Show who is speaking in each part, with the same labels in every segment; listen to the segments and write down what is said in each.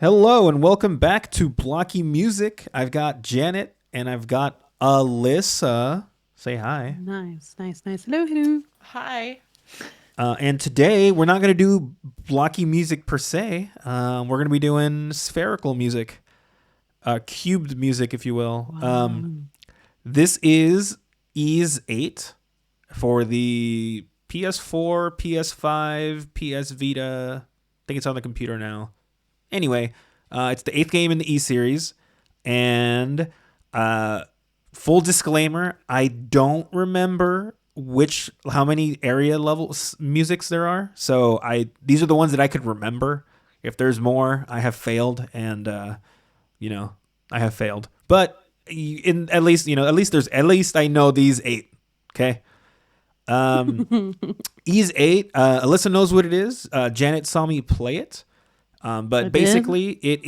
Speaker 1: Hello and welcome back to Blocky Music. I've got Janet and I've got Alyssa. Say hi.
Speaker 2: Nice. Hello, hello.
Speaker 3: Hi.
Speaker 1: And today we're not going to do blocky music per se. We're going to be doing spherical music, cubed music, if you will.
Speaker 2: Wow.
Speaker 1: This is Ease 8 for the PS4, PS5, PS Vita. I think it's on the computer now. Anyway, it's the 8th game in the E series, and full disclaimer, I don't remember how many area levels musics there are. So these are the ones that I could remember. If there's more, I have failed, and I have failed. But at least I know these 8. Okay. Ease 8. Alyssa knows what it is. Janet saw me play it. But basically, it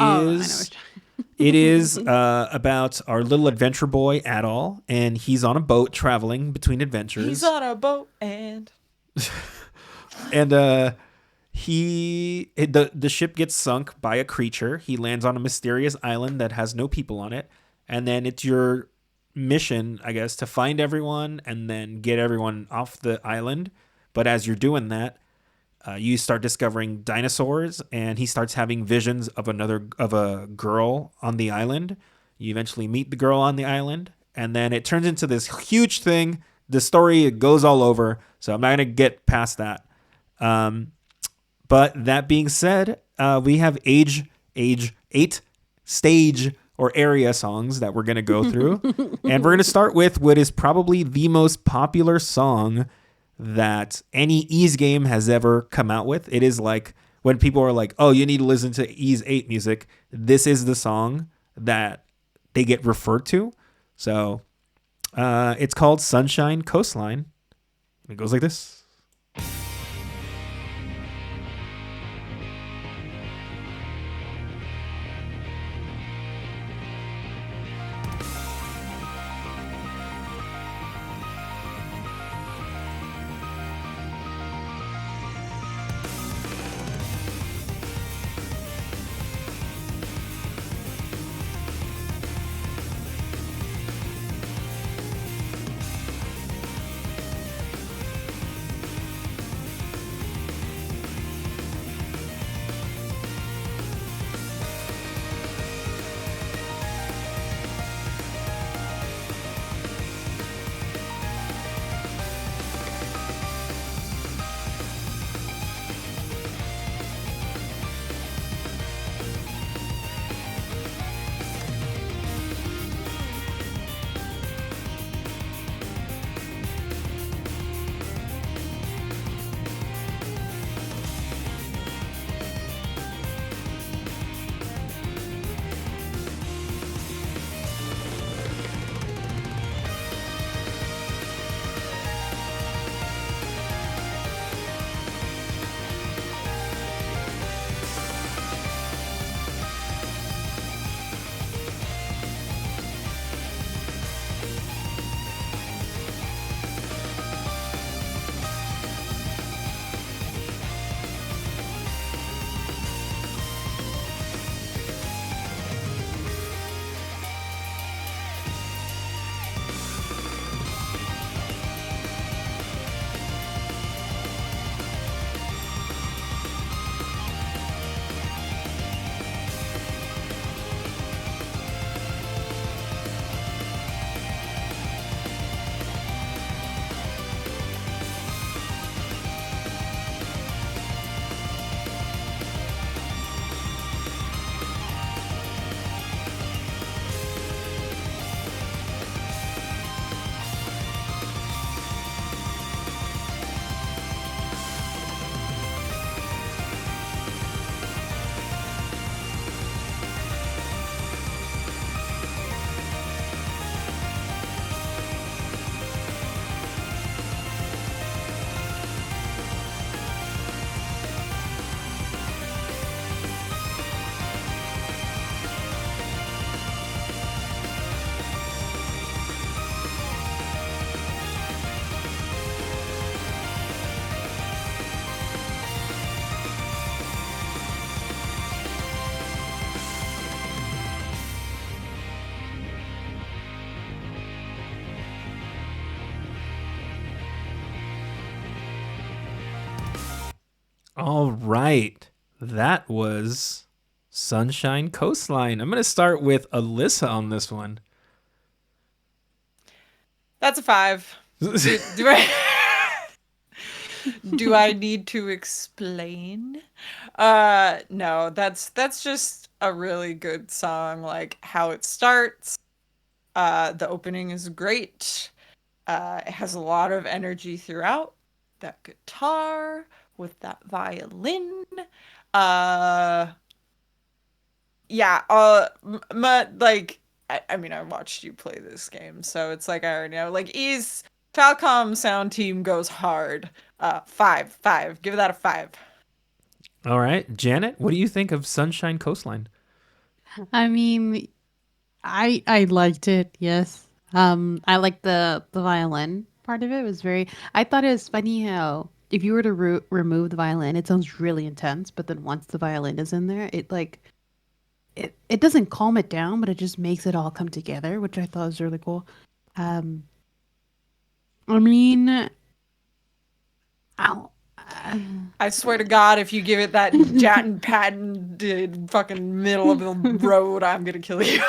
Speaker 1: is about our little adventure boy Adol, and he's on a boat traveling between adventures.
Speaker 3: He's on a boat and
Speaker 1: the ship gets sunk by a creature. He lands on a mysterious island that has no people on it, and then it's your mission, I guess, to find everyone and then get everyone off the island. But as you're doing that, you start discovering dinosaurs, and he starts having visions of a girl on the island. You eventually meet the girl on the island, and then it turns into this huge thing. The story goes all over, so I'm not gonna get past that. But that being said, we have age 8 stage or area songs that we're gonna go through, and we're gonna start with what is probably the most popular song that any Ease game has ever come out with. It is like when people are like, oh, you need to listen to Ease 8 music, this is the song that they get referred to. So it's called Sunshine Coastline. It goes like this. All right. That was Sunshine Coastline. I'm going to start with Alyssa on this one.
Speaker 3: That's a 5. Do I do I need to explain? No, that's just a really good song. Like how it starts. The opening is great. It has a lot of energy throughout. That guitar with that violin. Uh, yeah. Like I mean, I watched you play this game, so it's like I already know. Like, is Falcom sound team goes hard. 5. Give that a 5.
Speaker 1: All right. Janet, what do you think of Sunshine Coastline?
Speaker 2: I mean, I liked it. Yes. I like the violin part of it. It was very. I thought it was funny how if you were to remove the violin, it sounds really intense. But then once the violin is in there, it like it doesn't calm it down, but it just makes it all come together, which I thought was really cool. Um, I mean, ow.
Speaker 3: I swear to God, if you give it that Jatin patented fucking middle of the road, I'm gonna kill you.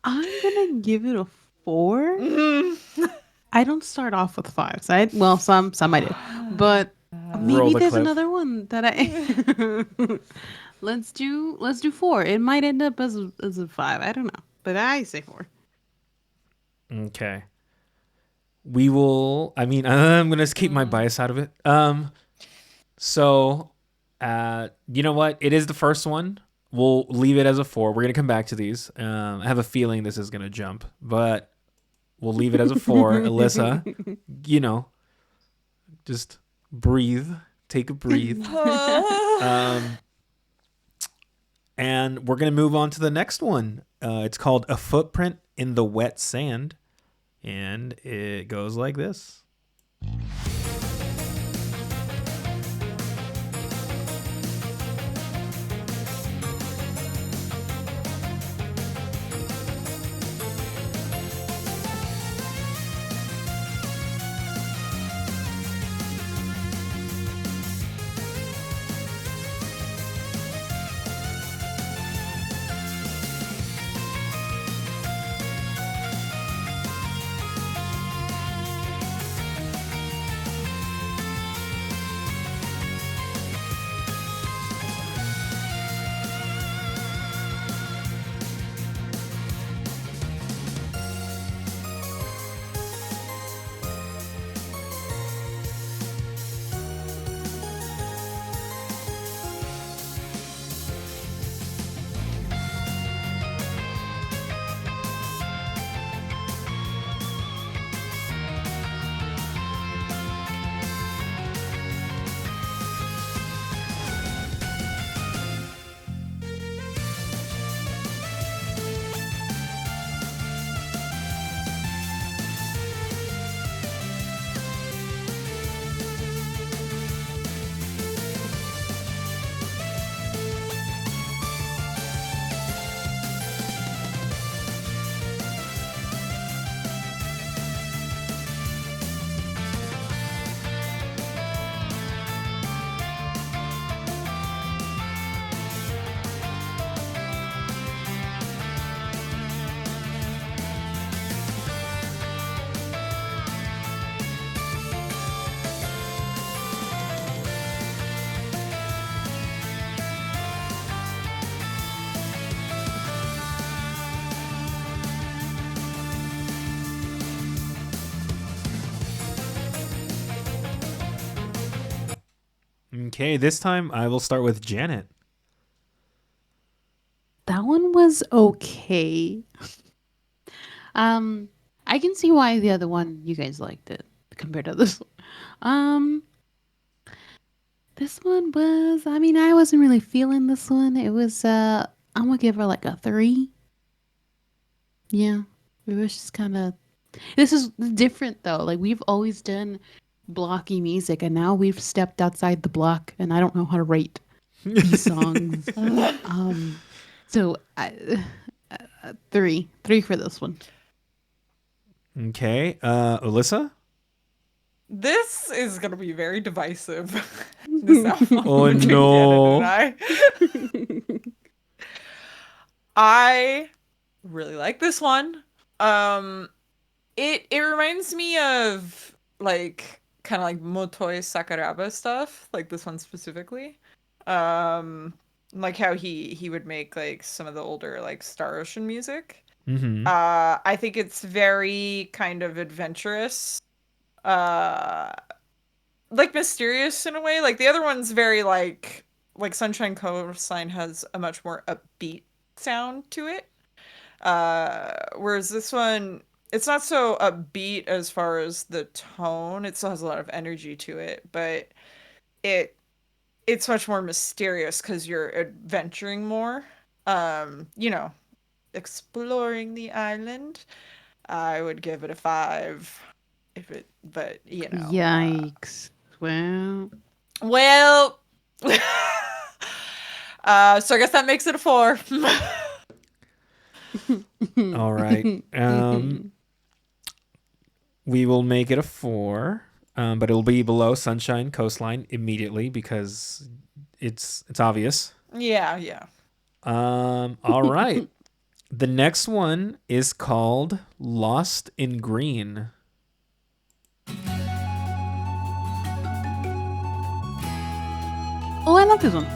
Speaker 2: I'm gonna give it a 4.
Speaker 3: Mm.
Speaker 2: I don't start off with fives. Well, some I do, but
Speaker 1: Roll
Speaker 2: maybe
Speaker 1: the
Speaker 2: there's
Speaker 1: clip.
Speaker 2: another one that I. Let's do 4. It might end up as a 5. I don't know, but I say 4.
Speaker 1: Okay. We will. I mean, I'm gonna keep my bias out of it. So, you know what? It is the first one. We'll leave it as a 4. We're gonna come back to these. I have a feeling this is gonna jump, but we'll leave it as a 4. Alyssa, you know, just breathe. Take a breathe. And we're gonna move on to the next one. It's called "A Footprint in the Wet Sand," and it goes like this. Okay, this time I will start with Janet.
Speaker 2: That one was okay. Um, I can see why the other one you guys liked it compared to this one. This one was. I mean, I wasn't really feeling this one. It was. I'm gonna give her like a 3. Yeah, it was just kind of. This is different though. Like we've always done blocky music, and now we've stepped outside the block, and I don't know how to rate these songs. So 3 for this one.
Speaker 1: Okay, Alyssa.
Speaker 3: This is gonna be very divisive. This album
Speaker 1: Oh
Speaker 3: between Janet and
Speaker 1: no.
Speaker 3: I really like this one. Um, it reminds me of like kind of like Motoi Sakuraba stuff, like this one specifically. Um, like how he would make like some of the older like Star Ocean music.
Speaker 1: Mm-hmm.
Speaker 3: I think it's very kind of adventurous. Uh, like mysterious in a way. Like the other one's very like Sunshine Coastline has a much more upbeat sound to it. Whereas this one, it's not so upbeat as far as the tone. It still has a lot of energy to it, but it it's much more mysterious because you're adventuring more. You know, exploring the island. I would give it a 5 if it, but
Speaker 2: Yikes. Well,
Speaker 3: well, so I guess that makes it a 4.
Speaker 1: All right. We will make it a 4, but it'll be below Sunshine Coastline immediately because it's obvious.
Speaker 3: Yeah, yeah.
Speaker 1: All right. The next one is called Lost in Green.
Speaker 2: oh, I love this one.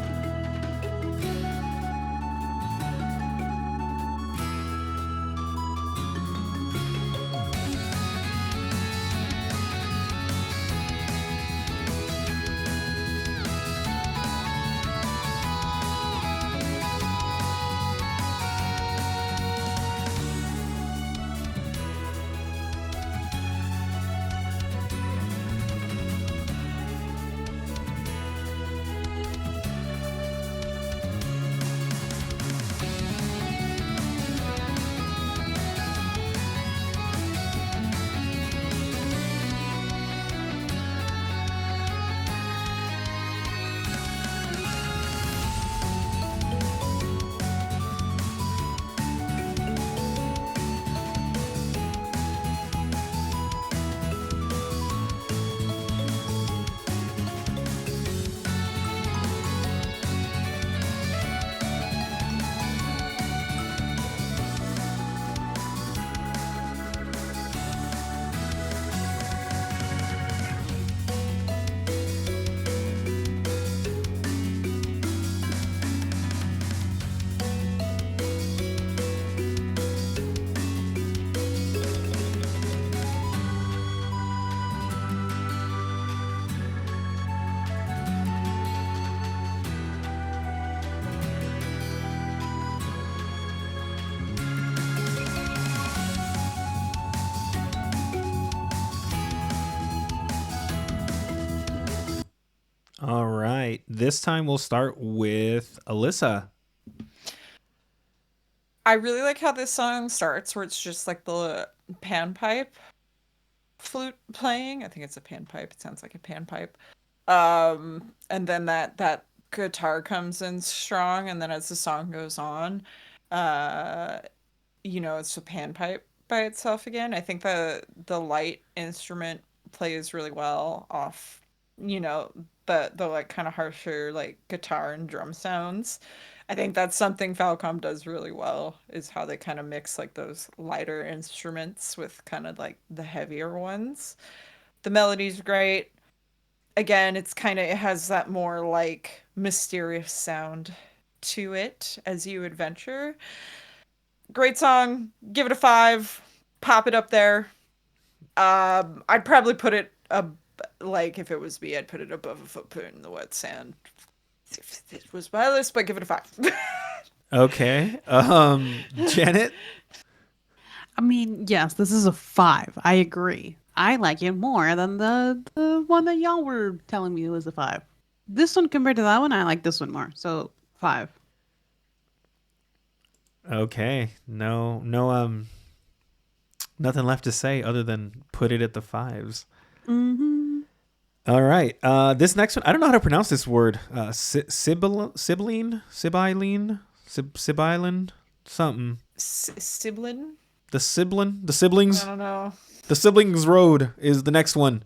Speaker 1: All right. This time we'll start with Alyssa.
Speaker 3: I really like how this song starts, where it's just like the panpipe flute playing. I think it's a panpipe. It sounds like a panpipe. And then that guitar comes in strong, and then as the song goes on, uh, it's a panpipe by itself again. I think the light instrument plays really well off, you know, the like kind of harsher like guitar and drum sounds. I think that's something Falcom does really well, is how they kind of mix like those lighter instruments with kind of like the heavier ones. The melody's great. Again, it has that more like mysterious sound to it as you adventure. Great song. Give it a 5. Pop it up there. I'd probably put it like if it was me, I'd put it above a footprint in the wet sand. If it was my list, but give it a 5.
Speaker 1: Okay. Janet?
Speaker 2: I mean, yes, this is a 5. I agree. I like it more than the one that y'all were telling me was a 5. This one compared to that one, I like this one more. So 5.
Speaker 1: Okay. No, nothing left to say other than put it at the 5s.
Speaker 2: Mm-hmm.
Speaker 1: All right. This next one, I don't know how to pronounce this word. Sibylline, Sibyllin, something.
Speaker 3: Sibling?
Speaker 1: The siblings.
Speaker 3: I don't know.
Speaker 1: The siblings road is the next one.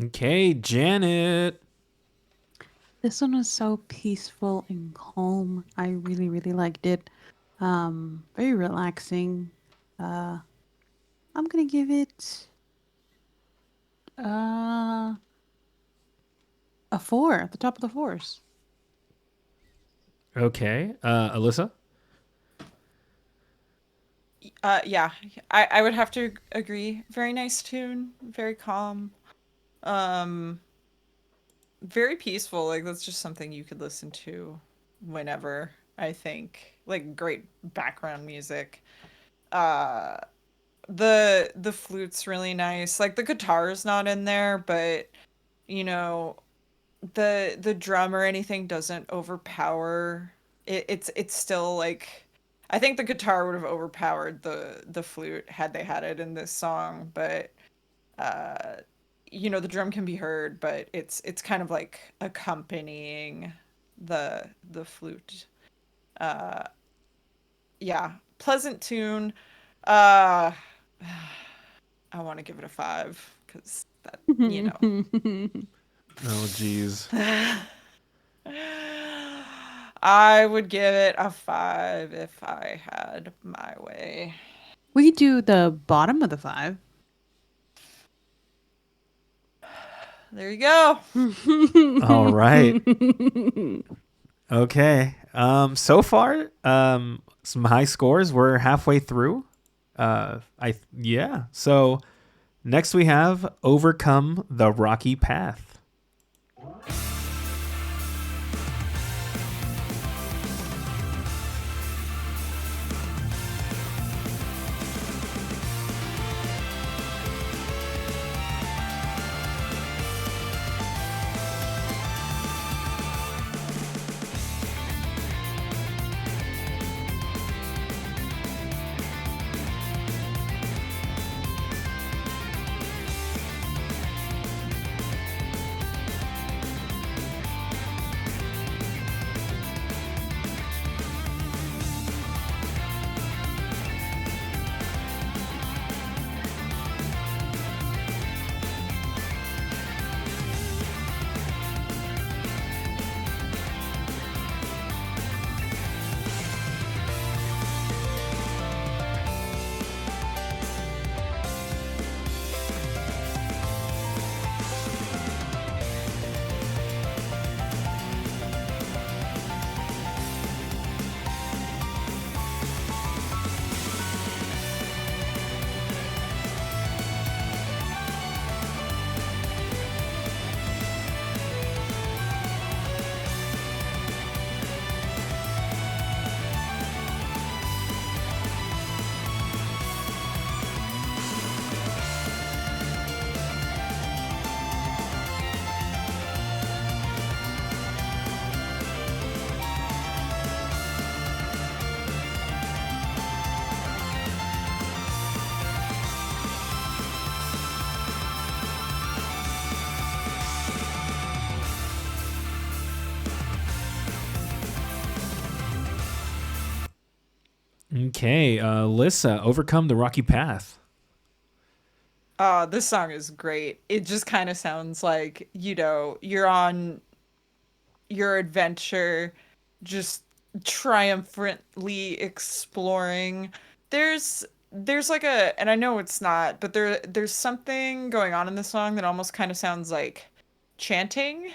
Speaker 1: Okay, Janet.
Speaker 2: This one was so peaceful and calm. I really, really liked it. Very relaxing. Uh, I'm gonna give it uh a four at the top of the fours.
Speaker 1: Okay, Alyssa.
Speaker 3: Yeah, I would have to agree. Very nice tune, very calm, um, very peaceful. Like that's just something you could listen to whenever, I think. Like great background music. Uh, the flute's really nice. Like the guitar's not in there, but you know, the drum or anything doesn't overpower it. It's still like I think the guitar would have overpowered the flute had they had it in this song, but uh the drum can be heard, but it's kind of like accompanying the flute. Uh yeah, pleasant tune. Uh I want to give it a 5 cuz that, you know.
Speaker 1: Oh, geez.
Speaker 3: I would give it a 5 if I had my way.
Speaker 2: We could do the bottom of the five.
Speaker 3: There you go.
Speaker 1: All right. Okay. So far, some high scores. We're halfway through. Yeah. So next we have Overcome the Rocky Path. Okay, Alyssa, Overcome the Rocky Path.
Speaker 3: This song is great. It just kind of sounds like, you're on your adventure, just triumphantly exploring. There's like and I know it's not, but there's something going on in the song that almost kind of sounds like chanting,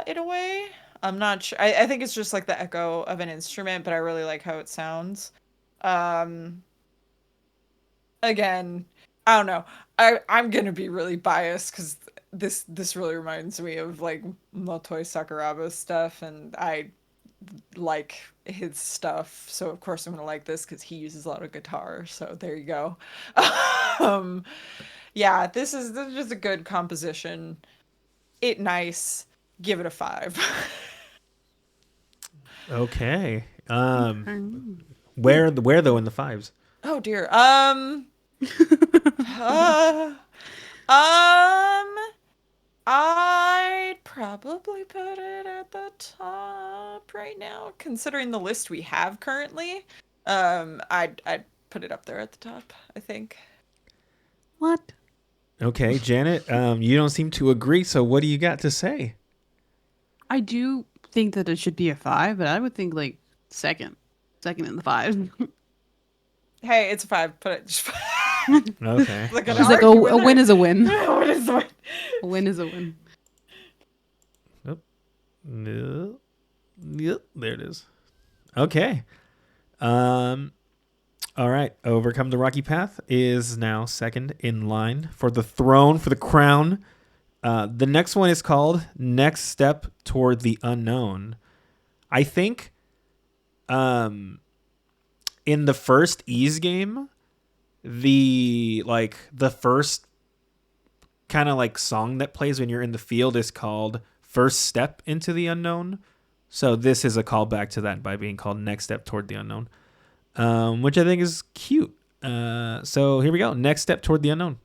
Speaker 3: in a way. I'm not sure. I think it's just like the echo of an instrument, but I really like how it sounds. Um, Again, I don't know. I'm gonna be really biased because this really reminds me of like Motoi Sakuraba stuff, and I like his stuff, so of course I'm gonna like this because he uses a lot of guitar. So there you go. um, yeah, this is just a good composition. It nice. Give it a 5.
Speaker 1: Okay.
Speaker 2: Mm.
Speaker 1: Where though in the fives?
Speaker 3: Oh dear. Uh, um, I'd probably put it at the top right now, considering the list we have currently. I'd put it up there at the top, I think.
Speaker 2: What?
Speaker 1: Okay, Janet, you don't seem to agree. So what do you got to say?
Speaker 2: I do think that it should be a 5, but I would think like second in the 5.
Speaker 3: Hey, it's a 5. Put it. Just
Speaker 1: Okay.
Speaker 3: like an
Speaker 2: She's like,
Speaker 3: argument.
Speaker 2: a win is a win.
Speaker 3: What is the win?
Speaker 2: A win is a win.
Speaker 1: No. Yep, there it is. Okay. All right. Overcome the Rocky Path is now second in line for the throne, for the crown. The next one is called Next Step Toward the Unknown. I think in the first Ease game, the first kind of like song that plays when you're in the field is called First Step into the Unknown. So this is a callback to that by being called Next Step Toward the Unknown, which I think is cute. So here we go. Next Step Toward the Unknown.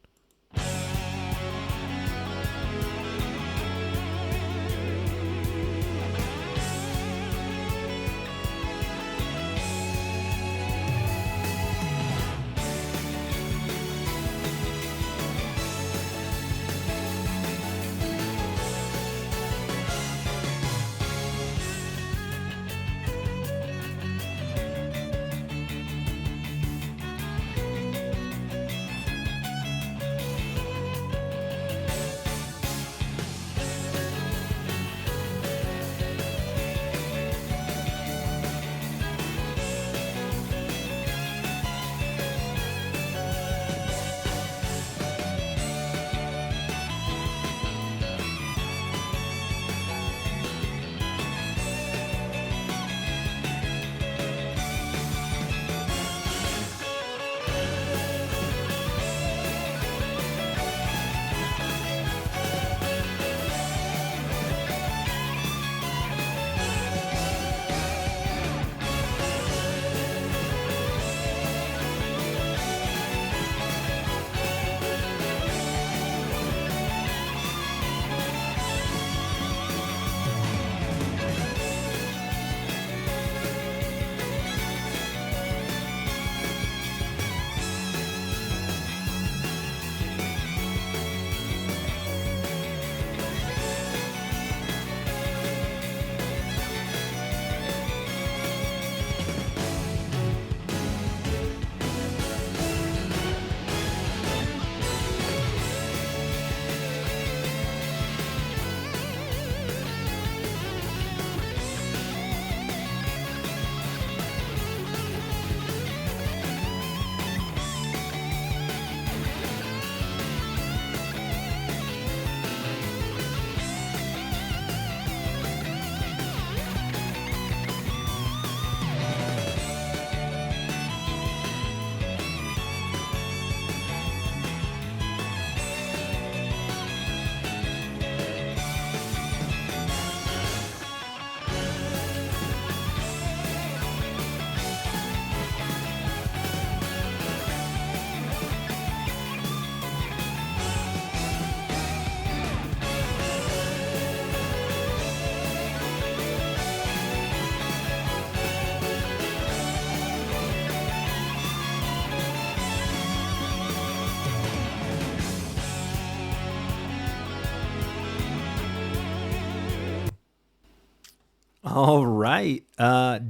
Speaker 1: All right.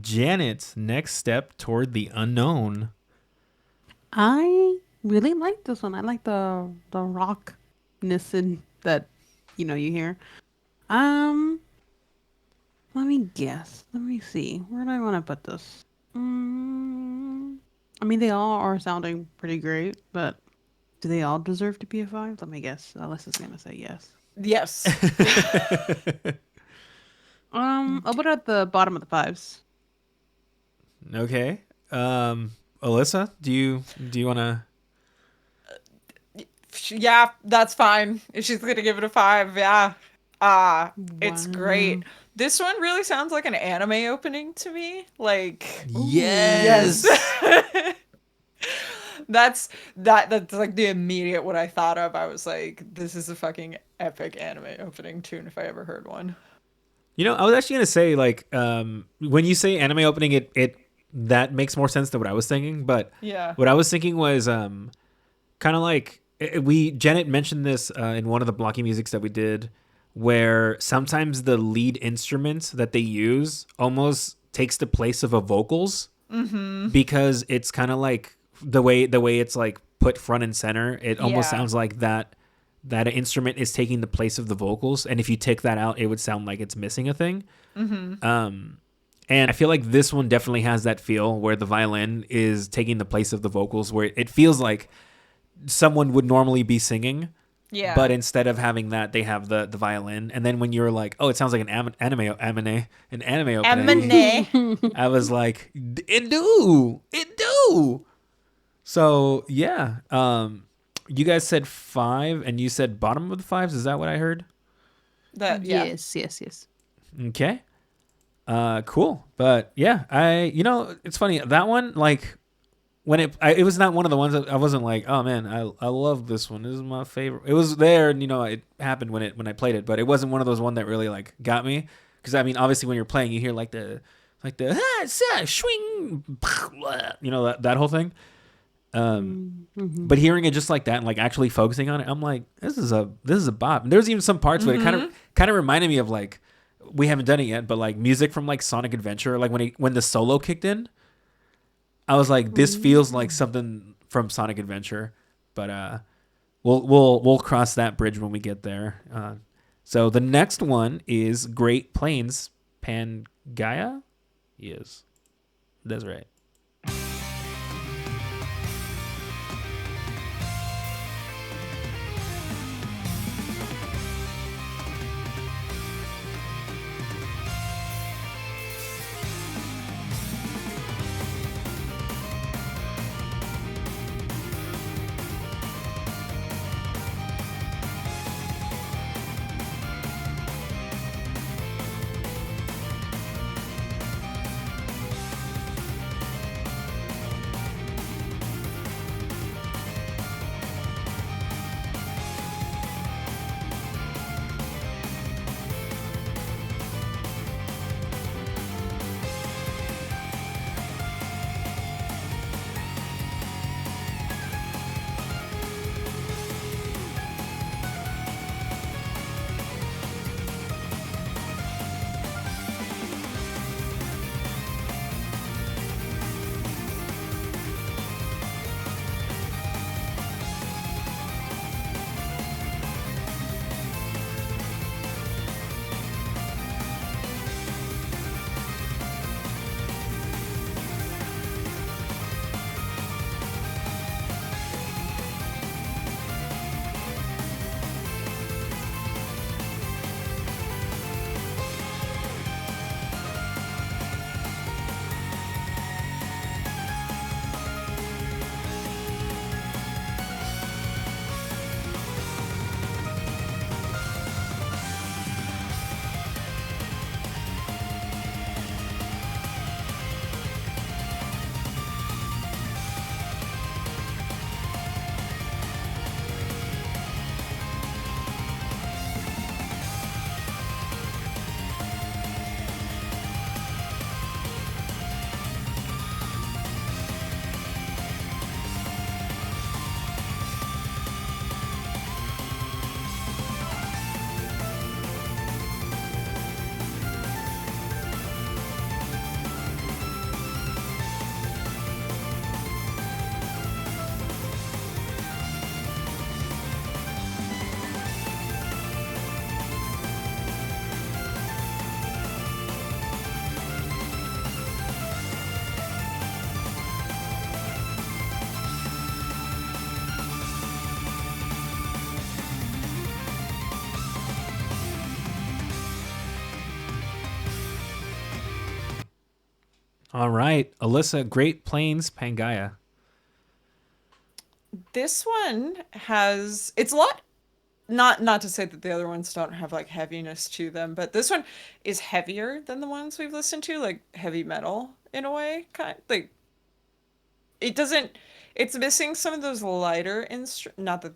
Speaker 1: Janet's Next Step Toward the Unknown.
Speaker 2: I really like this one. I like the rockness in that you hear. Um, Let me guess. Let me see. Where do I want to put this? I mean, they all are sounding pretty great, but do they all deserve to be a 5? Let me guess. Alyssa's gonna say yes.
Speaker 3: Yes.
Speaker 2: I'll put it at the bottom of the 5s.
Speaker 1: Okay. Alyssa, do you want to?
Speaker 3: Yeah, that's fine. If she's gonna give it a 5, yeah. It's great. This one really sounds like an anime opening to me. Like,
Speaker 1: Yes.
Speaker 3: That's like the immediate what I thought of. I was like, this is a fucking epic anime opening tune if I ever heard one.
Speaker 1: I was actually gonna say like when you say anime opening, it that makes more sense than what I was thinking. But
Speaker 3: Yeah.
Speaker 1: what I was thinking was kind of like we Janet mentioned this in one of the Blocky musics that we did, where sometimes the lead instruments that they use almost takes the place of a vocals
Speaker 3: Mm-hmm.
Speaker 1: because it's kind of like the way it's like put front and center. It almost
Speaker 3: Yeah.
Speaker 1: sounds like that instrument is taking the place of the vocals, and if you take that out, it would sound like it's missing a thing.
Speaker 3: Mm-hmm.
Speaker 1: And I feel like this one definitely has that feel where the violin is taking the place of the vocals, where it feels like someone would normally be singing, but
Speaker 3: Yeah.
Speaker 1: instead of having that, they have the violin. And then when you're like, oh, it sounds like an anime opening,
Speaker 3: Eminem.
Speaker 1: I was like, it do. So yeah, you guys said five, and you said bottom of the fives. Is that what I heard?
Speaker 3: That yeah.
Speaker 2: Yes, yes, yes.
Speaker 1: Okay. Cool. But yeah, it's funny that one. Like when it was not one of the ones that I wasn't like, oh man, I love this one. This is my favorite. It was there, and it happened when I played it, but it wasn't one of those one that really like got me. Because I mean, obviously, when you're playing, you hear like the swing, that whole thing.
Speaker 2: Mm-hmm.
Speaker 1: But hearing it just like that and like actually focusing on it, I'm like, this is a bop. And there's even some parts where it kind of reminded me of like, we haven't done it yet, but like music from like Sonic Adventure, like when the solo kicked in, I was like, this feels like something from Sonic Adventure. But we'll cross that bridge when we get there. So the next one is Great Plains Pangaea. Yes, that's right. All right, Alyssa, Great Plains Pangaea.
Speaker 3: This one has it's a lot, not to say that the other ones don't have like heaviness to them, but this one is heavier than the ones we've listened to, like heavy metal in a way. Kind like it doesn't it's missing some of those lighter not that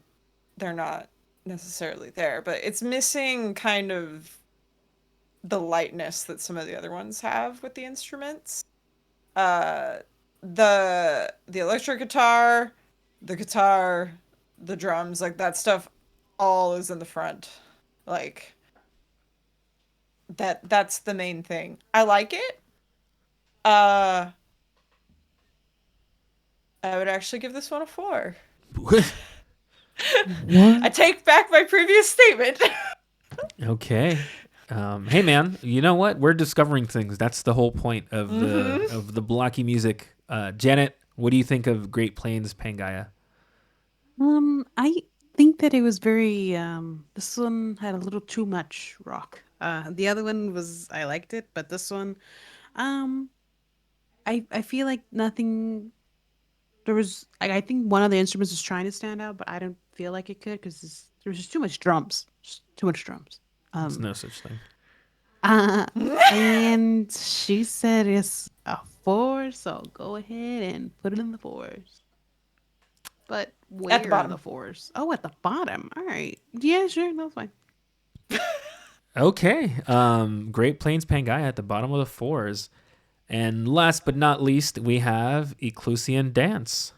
Speaker 3: they're not necessarily there, but it's missing kind of the lightness that some of the other ones have with the instruments. Uh the electric guitar, the guitar, the drums, like that stuff all is in the front. Like that's the main thing. I like it. Uh I would actually give this one a 4. I
Speaker 2: What?
Speaker 3: take back my previous statement.
Speaker 1: Okay. Hey man, you know what? We're discovering things. That's the whole point of the
Speaker 3: Mhm.
Speaker 1: of the blocky music. Janet, what do you think of Great Plains Pangaea?
Speaker 2: I think that it was very this one had a little too much rock. The other one was I liked it, but this one um I feel like nothing there was I think one of the instruments was trying to stand out, but I don't feel like it could because there was just too much drums. Just too much drums.
Speaker 1: It's
Speaker 2: Um
Speaker 1: no such thing.
Speaker 2: uh and she said it's a 4, so go ahead and put it in the 4s. But
Speaker 3: At the
Speaker 2: where in the
Speaker 3: bottom.
Speaker 2: 4s? Oh, at the bottom. All right. Yeah, sure, that's fine.
Speaker 1: Okay. Great Plains Pangaea at the bottom of the fours. And last but not least, we have Eclusian Dance.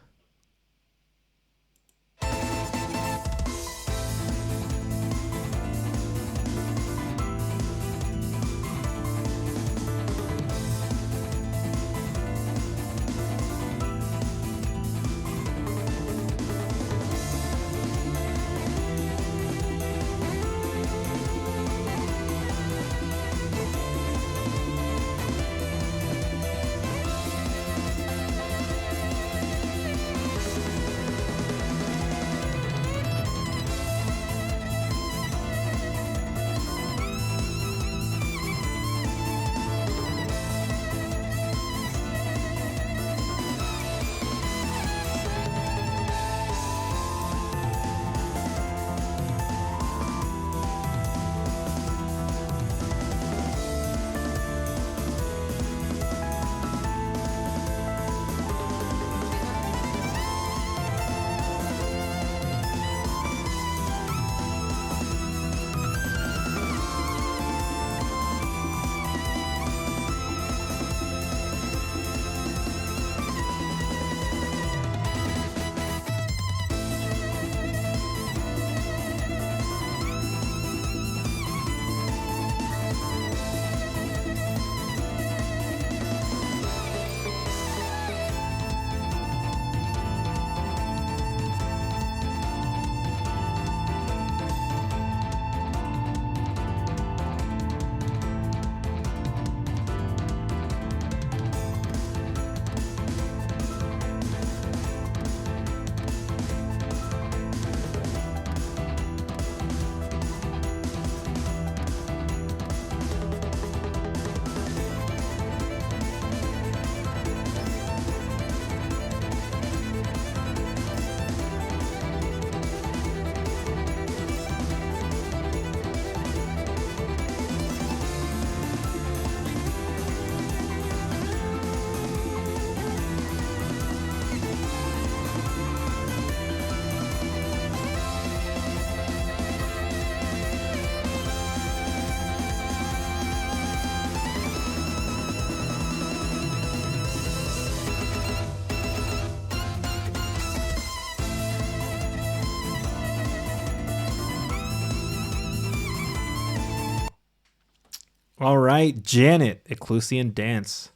Speaker 1: All right, Janet, Eclusian Dance.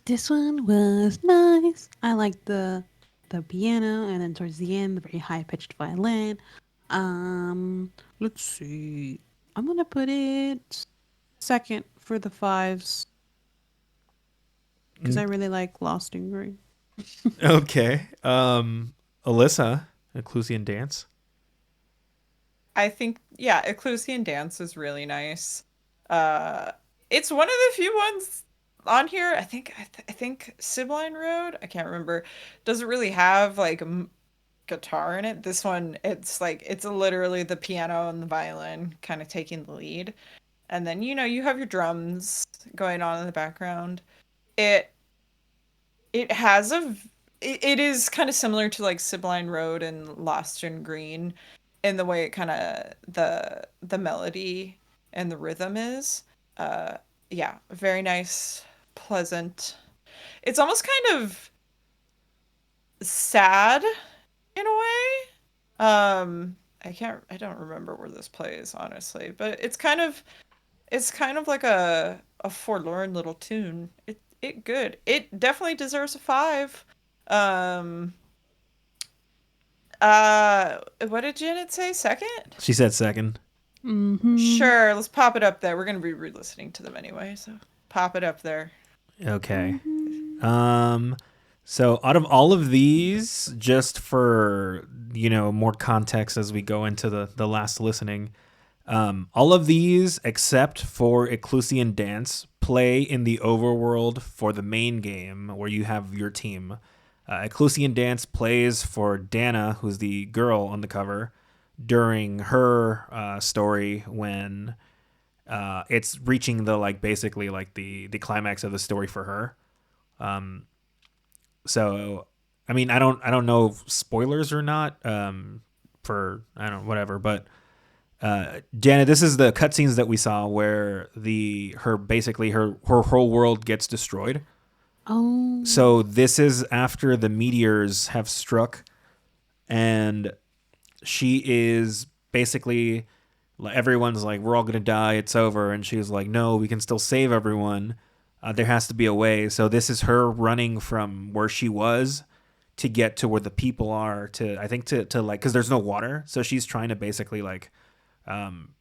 Speaker 2: This one was nice. I liked the piano and then towards the end the very high pitched violin. Let's see. I'm gonna put it second for the 5s because I really like Lost in Green.
Speaker 1: Okay. Alyssa, Eclusian Dance.
Speaker 3: I think yeah, Eclusian Dance is really nice. Uh it's one of the few ones on here. I think Sibylline Road, I can't remember, doesn't really have like guitar in it. This one it's literally the piano and the violin kind of taking the lead. And then you have your drums going on in the background. It it has it is kind of similar to like Sibylline Road and Lost in Green in the way it kind of the melody and the rhythm is. Uh yeah, very nice, pleasant. It's almost kind of sad in a way. I don't remember where this plays, honestly, but it's kind of like a forlorn little tune. It good. It definitely deserves a 5. Um what did Janet say? Second?
Speaker 1: She said second.
Speaker 2: Mm-hmm.
Speaker 3: Sure, let's pop it up there. We're gonna be re-listening to them anyway, so pop it up there.
Speaker 1: Okay.
Speaker 2: Mm-hmm.
Speaker 1: Um, so out of all of these, just for more context as we go into the last listening, all of these except for Ecclusian Dance play in the overworld for the main game where you have your team. Ecclusian Dance plays for Dana, who's the girl on the cover, during her story when it's reaching the basically the climax of the story for her. Um, so I mean I don't know if spoilers or not for I don't know, whatever, but Janet, this is the cutscenes that we saw where her whole world gets destroyed.
Speaker 2: Oh.
Speaker 1: So this is after the meteors have struck, and she is basically everyone's like, we're all gonna die, it's over, and she's like, no, we can still save everyone. There has to be a way. So this is her running from where she was to get to where the people are. To I think to because there's no water, so she's trying to basically um,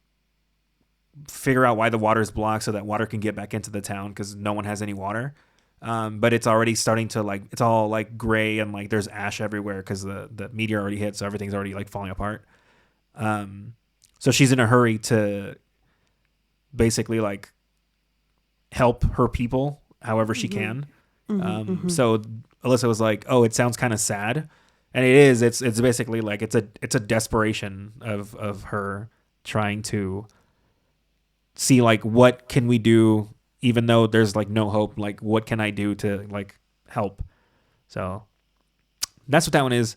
Speaker 1: figure out why the water is blocked so that water can get back into the town because no one has any water. But it's already starting to it's all gray and there's ash everywhere because the meteor already hit, so everything's already falling apart. So she's in a hurry to basically help her people however she
Speaker 2: Mm-hmm.
Speaker 1: can.
Speaker 2: Mm-hmm.
Speaker 1: So Alyssa was like, "Oh, it sounds kind of sad," and it is. It's basically it's a desperation of her trying to see what can we do even though there's no hope. What can I do to help? So that's what that one is.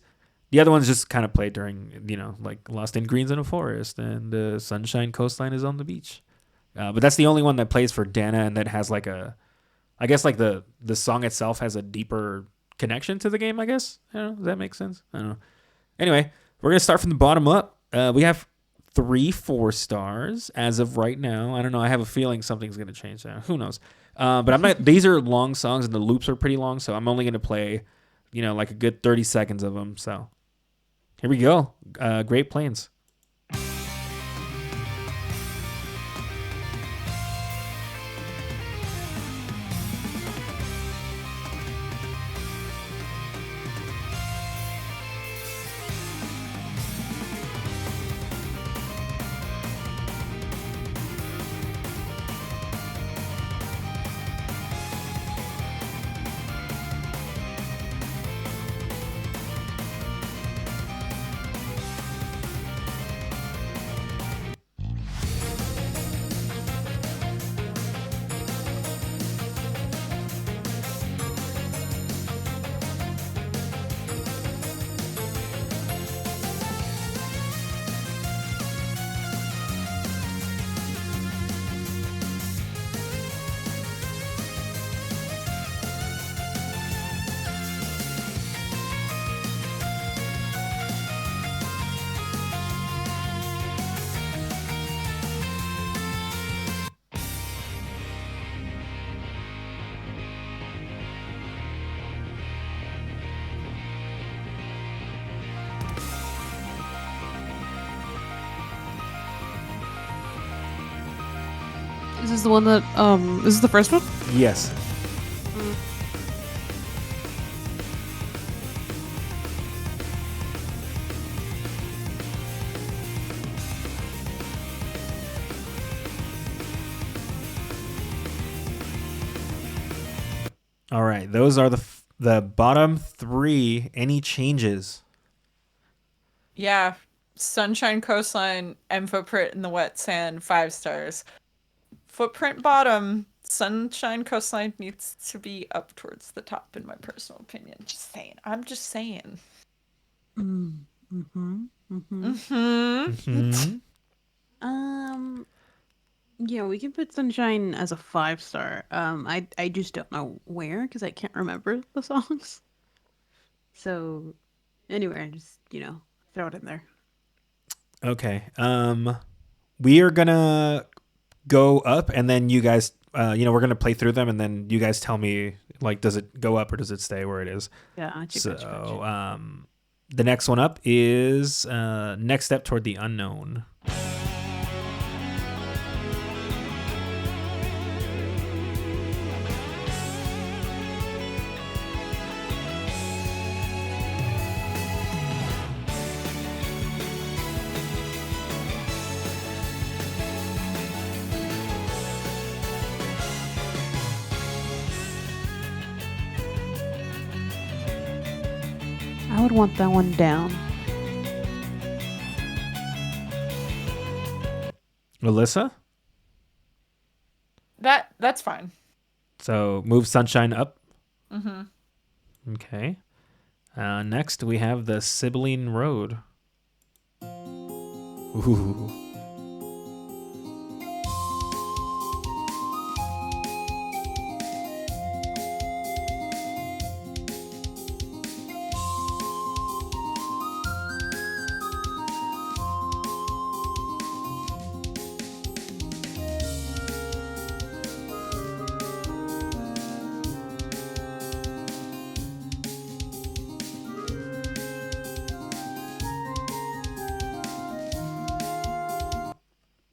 Speaker 1: The other ones just kind of played during Lost in Greens in a Forest and Sunshine Coastline is on the beach. But that's the only one that plays for Dana and that has I guess the song itself has a deeper connection to the game. I guess I don't know. Does that make sense? I don't know. Anyway, we're gonna start from the bottom up. We have 3 4 stars as of right now. I don't know. I have a feeling something's gonna change there. Who knows? But I'm not. These are long songs and the loops are pretty long, so I'm only gonna play, a good 30 seconds of them. So here we go. Great Plains.
Speaker 2: Is this the one that is this the first one?
Speaker 1: Yes. All right. Those are the bottom 3. Any changes?
Speaker 3: Yeah, Sunshine Coastline and Footprint in the Wet Sand, 5 stars. Footprint bottom, Sunshine Coastline needs to be up towards the top in my personal opinion. Just saying. I'm just saying.
Speaker 2: Mm-hmm. Mm-hmm.
Speaker 3: Mm-hmm.
Speaker 2: Um. Yeah, we can put Sunshine as a 5 star. I just don't know where because I can't remember the songs. So, anyway, just throw it in there.
Speaker 1: Okay. We are gonna go up, and then you guys, we're gonna play through them, and then you guys tell me, like, does it go up or does it stay where it is?
Speaker 2: Gotcha,
Speaker 1: So,
Speaker 2: gotcha, gotcha.
Speaker 1: the next one up is Next Step Toward the Unknown.
Speaker 2: I would want that one down.
Speaker 1: Alyssa?
Speaker 3: That's fine.
Speaker 1: So move Sunshine up.
Speaker 3: Mm-hmm.
Speaker 1: Okay. Next, we have the Sibling Road. Ooh.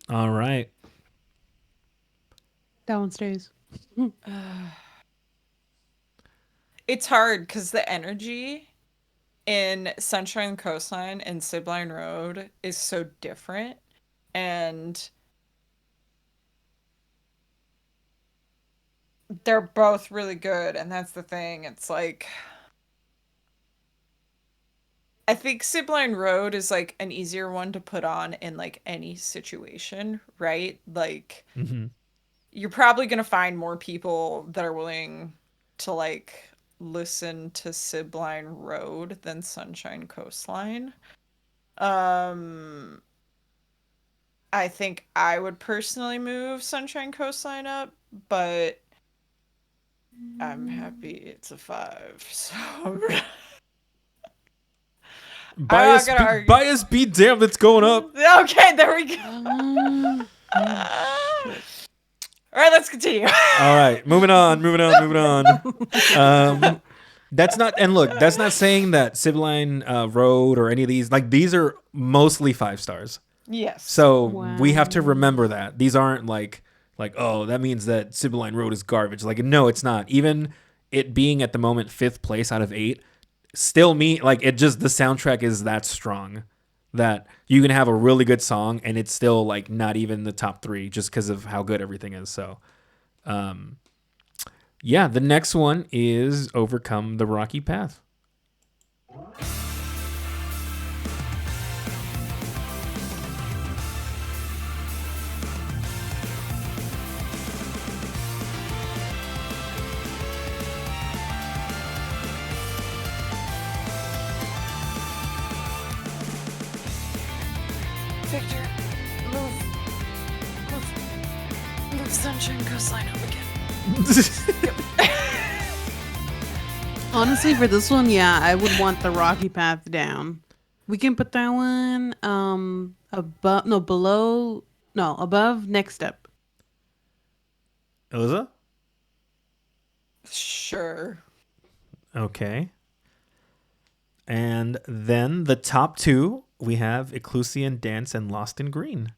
Speaker 1: All right.
Speaker 2: That one stays.
Speaker 3: It's hard because the energy in Sunshine Coastline and Sibling Road is so different. And they're both really good. And that's the thing. It's like, I think Sibling Road is like an easier one to put on in like any situation, right? Like,
Speaker 1: Mm-hmm.
Speaker 3: you're probably going to find more people that are willing to like listen to Sibling Road than Sunshine Coastline. Um, I think I would personally move Sunshine Coastline up, but I'm happy it's a 5. So I'm not gonna argue.
Speaker 1: Bias be damned, it's going up.
Speaker 3: Okay, there we go. All right, let's continue.
Speaker 1: All right, moving on. That's not saying that Sibling Road or any of these, like, these are mostly 5 stars.
Speaker 3: Yes.
Speaker 1: So
Speaker 2: Wow.
Speaker 1: we have to remember that these aren't like, oh, that means that Sibling Road is garbage. Like, no, it's not. Even it being at the moment 5th place out of 8, still it just, the soundtrack is that strong that you can have a really good song and it's still like not even the top 3 just because of how good everything is. So, yeah, the next one is Overcome the Rocky Path.
Speaker 3: Victor, move Sunshine Coastline up again.
Speaker 2: Honestly, for this one, yeah, I would want the Rocky Path down. We can put that one above Next Step.
Speaker 1: Alyssa?
Speaker 3: Sure.
Speaker 1: Okay. And then the top 2, we have Eclusian Dance and Lost in Green.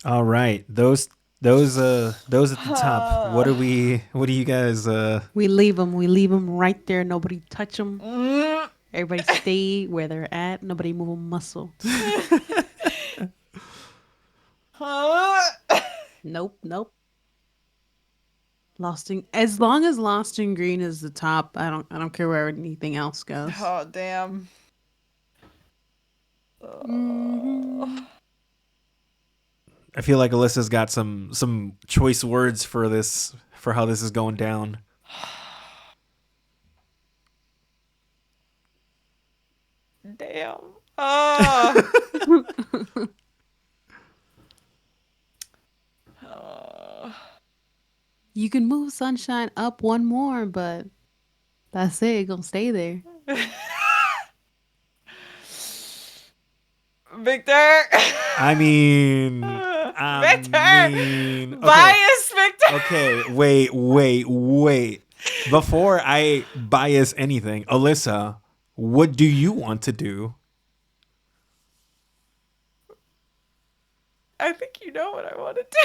Speaker 1: All right, those at the top. What do you guys
Speaker 2: We leave them. We leave them right there. Nobody touch them.
Speaker 3: Mm.
Speaker 2: Everybody stay where they're at. Nobody move a muscle. Nope, nope. Lost in as long as Lost in Green is the top, I don't care where anything else goes.
Speaker 3: Oh, damn.
Speaker 2: Mhm.
Speaker 1: I feel like Alyssa's got some choice words for this, for how this is going down.
Speaker 3: Damn. Oh. Oh.
Speaker 2: You can move Sunshine up one more, but that's it. It gonna stay there.
Speaker 3: Victor.
Speaker 1: I mean,
Speaker 3: Victor.
Speaker 1: okay,
Speaker 3: Bias, Victor.
Speaker 1: okay, wait. Before I bias anything, Alyssa, what do you want to do?
Speaker 3: I think you know what I want to do.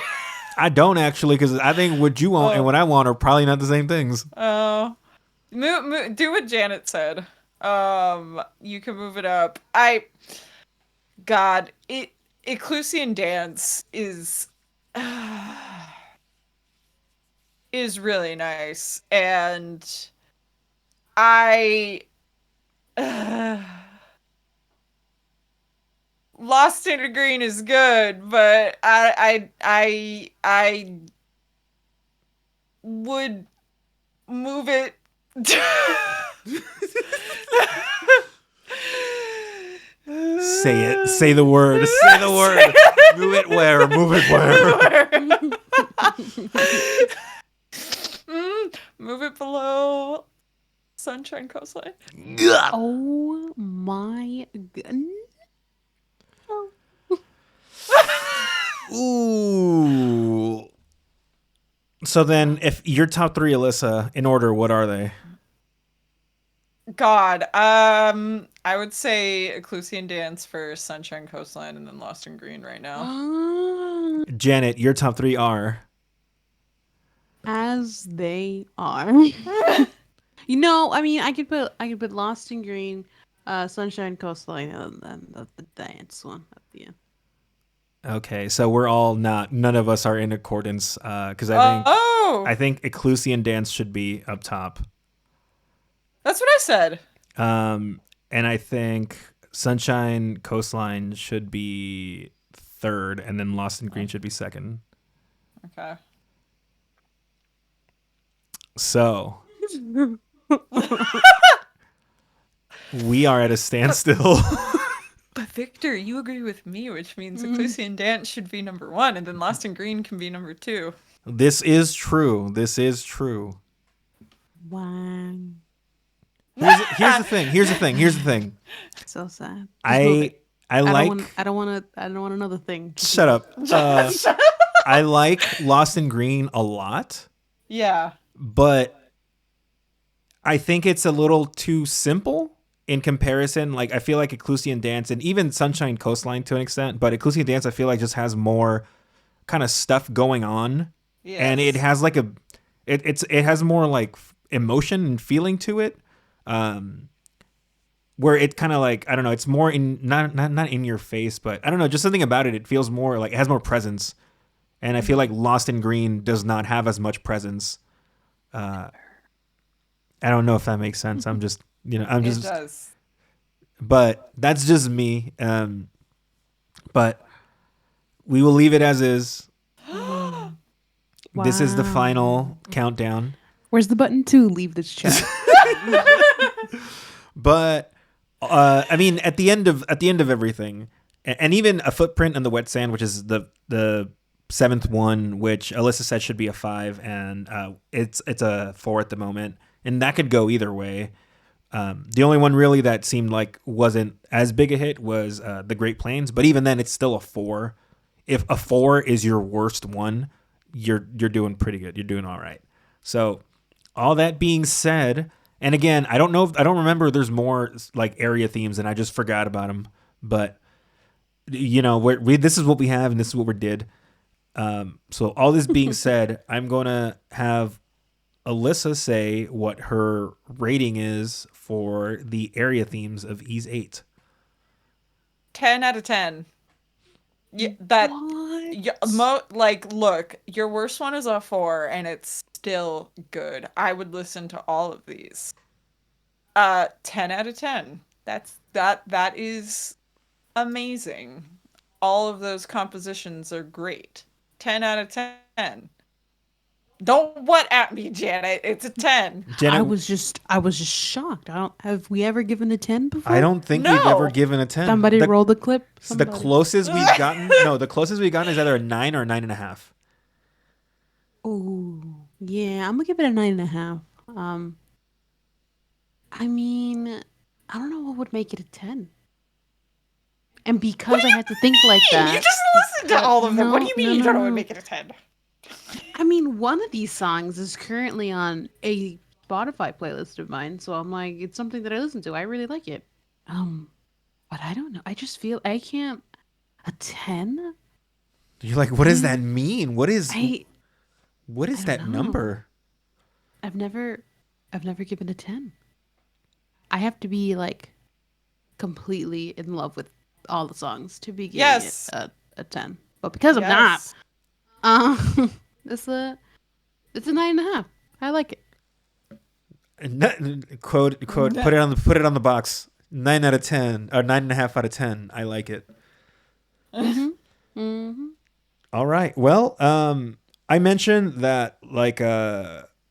Speaker 1: I don't actually, because I think what you want and what I want are probably not the same things.
Speaker 3: Oh. Do what Janet said. You can move it up. God, Eclusian Dance is really nice, and I Lost in a Green is good, but I would move it.
Speaker 1: Say it. Say the word. Say the word. Move it where? Move it where?
Speaker 3: Move it below Sunshine Coastline.
Speaker 2: Oh my goodness.
Speaker 1: Ooh. So then, if your top three, Alyssa, in order, what are they?
Speaker 3: God, I would say Eclusian Dance for Sunshine Coastline, and then Lost in Green right now.
Speaker 1: Janet, your top three are.
Speaker 2: As they are. I mean, I could put Lost in Green, Sunshine Coastline, and then the dance one at the end.
Speaker 1: Okay, so we're all none of us are in accordance, because I think Eclusian Dance should be up top.
Speaker 3: That's what I said.
Speaker 1: And I think Sunshine Coastline should be third, and then Lost in Green should be second.
Speaker 3: Okay.
Speaker 1: So we are at a standstill.
Speaker 3: But Victor, you agree with me, which means Eclusian Dance should be number 1, and then Lost in Green can be number 2.
Speaker 1: This is true. This is true.
Speaker 2: Wow.
Speaker 1: Here's the thing.
Speaker 2: So sad.
Speaker 1: I like.
Speaker 2: I don't want another thing.
Speaker 1: Shut up. I like Lost in Green a lot.
Speaker 3: Yeah.
Speaker 1: But I think it's a little too simple in comparison. Like, I feel like Eclusian Dance and even Sunshine Coastline to an extent, but Eclusian Dance I feel like just has more kind of stuff going on. Yes. And it has like it has more like emotion and feeling to it. Where it kind of like, I don't know, it's more in not in your face, but I don't know, just something about it. It feels more like it has more presence. And I feel like Lost in Green does not have as much presence. I don't know if that makes sense. I'm just, it
Speaker 3: does.
Speaker 1: But that's just me. But we will leave it as is.
Speaker 2: Wow.
Speaker 1: This is the final countdown.
Speaker 2: Where's the button to leave this chat?
Speaker 1: But I mean, at the end of everything, and even a footprint in the wet sand, which is the seventh one, which Alyssa said should be a 5, and it's a 4 at the moment, and that could go either way. The only one really that seemed like wasn't as big a hit was the Great Plains, but even then, it's still a 4. If a 4 is your worst one, you're doing pretty good. You're doing all right. So, all that being said, and again, I don't remember. There's more like area themes, and I just forgot about them. But this is what we have, and this is what we did. So all this being said, I'm going to have Alyssa say what her rating is for the area themes of Ys 8.
Speaker 3: 10 out of 10. Yeah, that
Speaker 2: What?
Speaker 3: yeah, look, your worst one is a 4 and it's still good. I would listen to all of these. 10 out of 10. That is amazing. All of those compositions are great. 10 out of 10. Don't what at me, Janet. It's a 10.
Speaker 1: Janet,
Speaker 2: I was just shocked. I don't have we ever given a 10
Speaker 1: I
Speaker 2: before?
Speaker 1: don't think we've ever
Speaker 3: No.
Speaker 1: given a 10.
Speaker 2: Somebody roll the clip.
Speaker 1: So the
Speaker 2: Somebody.
Speaker 1: closest we've gotten, no, the closest we've gotten is either a 9 or a 9.5.
Speaker 2: Oh, yeah, I'm gonna give it a 9.5. I mean, I don't know what would make it a 10. And because I had to think like
Speaker 3: You
Speaker 2: that,
Speaker 3: just listened to all of them. What do you mean you don't know what would make it a 10?
Speaker 2: I mean, one of these songs is currently on a Spotify playlist of mine, so I'm like, it's something that I listen to. I really like it. But I don't know. I just feel I can't. A 10?
Speaker 1: You're like, what does that mean? What is
Speaker 2: I
Speaker 1: that
Speaker 2: know.
Speaker 1: number?
Speaker 2: I've never given a 10. I have to be like completely in love with all the songs to be giving
Speaker 3: Yes.
Speaker 2: it a 10. But because I'm not, it's a 9.5. I like it.
Speaker 1: Quote, put it on the box. 9 out of 10 or 9.5 out of 10. I like it. All right. Well, I mentioned that like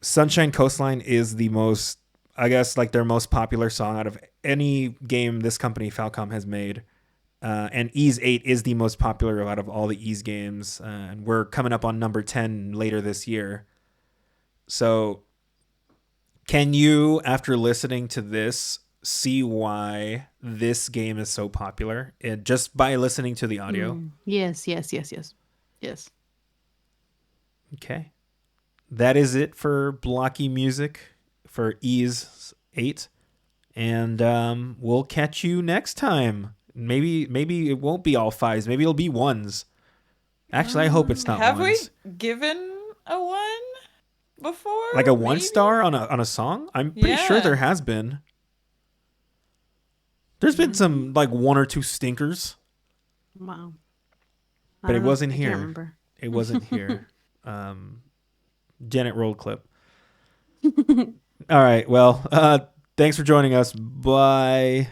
Speaker 1: Sunshine Coastline is the most, I guess, like their most popular song out of any game this company Falcom has made. And Ys 8 is the most popular out of all the Ys games. And we're coming up on number 10 later this year. So can you, after listening to this, see why this game is so popular? Just by listening to the audio?
Speaker 2: Yes.
Speaker 1: Okay. That is it for Blocky music for Ys 8. And we'll catch you next time. Maybe it won't be all 5s. Maybe it'll be 1s. Actually, I hope it's not
Speaker 3: Have
Speaker 1: 1s.
Speaker 3: we given a 1 before?
Speaker 1: Like a 1
Speaker 3: Maybe?
Speaker 1: star on a song? I'm pretty sure there has been. There's been some like 1 or 2 stinkers.
Speaker 2: Wow.
Speaker 1: But it wasn't
Speaker 2: I
Speaker 1: here.
Speaker 2: can't remember.
Speaker 1: It wasn't here. Janet rolled clip. All right. Well, thanks for joining us. Bye.